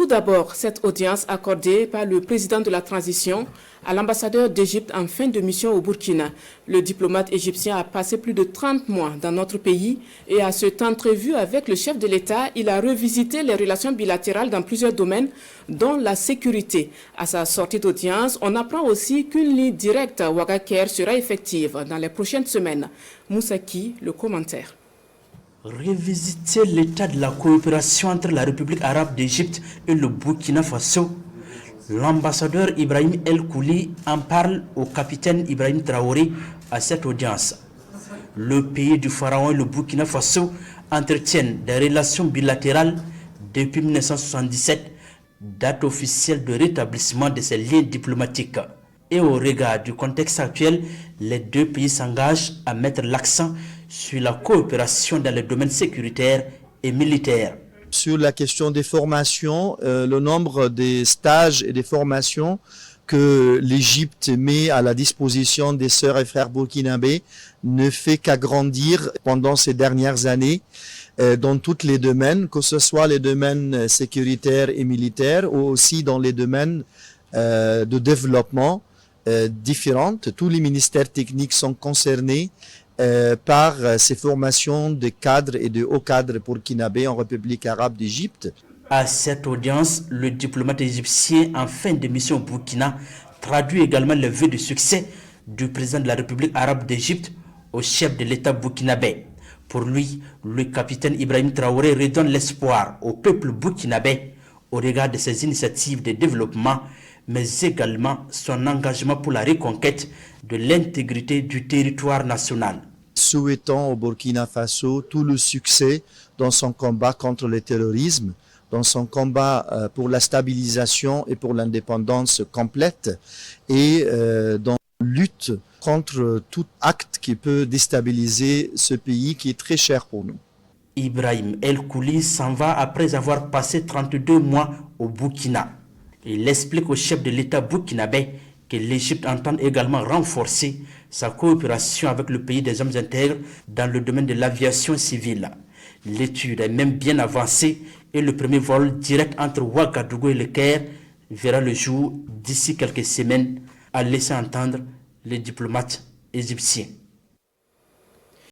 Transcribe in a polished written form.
Tout d'abord, cette audience accordée par le président de la transition à l'ambassadeur d'Égypte en fin de mission au Burkina. Le diplomate égyptien a passé plus de 30 mois dans notre pays et à cette entrevue avec le chef de l'État, il a revisité les relations bilatérales dans plusieurs domaines, dont la sécurité. À sa sortie d'audience, on apprend aussi qu'une ligne directe à Ouagaker sera effective dans les prochaines semaines. Moussaki, le commentaire. Revisiter l'état de la coopération entre la République arabe d'Égypte et le Burkina Faso. L'ambassadeur Ibrahim El Kouli en parle au capitaine Ibrahim Traoré à cette audience. Le pays du Pharaon et le Burkina Faso entretiennent des relations bilatérales depuis 1977, date officielle de rétablissement de ces liens diplomatiques. Et au regard du contexte actuel, les deux pays s'engagent à mettre l'accent sur la coopération dans les domaines sécuritaires et militaires. Sur la question des formations, le nombre des stages et des formations que l'Égypte met à la disposition des sœurs et frères burkinabés ne fait qu'agrandir pendant ces dernières années dans tous les domaines, que ce soit les domaines sécuritaires et militaires ou aussi dans les domaines de développement différents. Tous les ministères techniques sont concernés par ces formations de cadres et de hauts cadres burkinabés en République arabe d'Égypte. À cette audience, le diplomate égyptien en fin de mission au Burkina traduit également le vœu de succès du président de la République arabe d'Égypte au chef de l'État burkinabé. Pour lui, le capitaine Ibrahim Traoré redonne l'espoir au peuple burkinabé au regard de ses initiatives de développement, mais également son engagement pour la reconquête de l'intégrité du territoire national. Souhaitons au Burkina Faso tout le succès dans son combat contre le terrorisme, dans son combat pour la stabilisation et pour l'indépendance complète et dans la lutte contre tout acte qui peut déstabiliser ce pays qui est très cher pour nous. Ibrahim El Kouli s'en va après avoir passé 32 mois au Burkina. Il explique au chef de l'État burkinabé que l'Égypte entend également renforcer sa coopération avec le pays des hommes intègres dans le domaine de l'aviation civile. L'étude est même bien avancée et le premier vol direct entre Ouagadougou et le Caire verra le jour d'ici quelques semaines, a laissé entendre les diplomates égyptiens.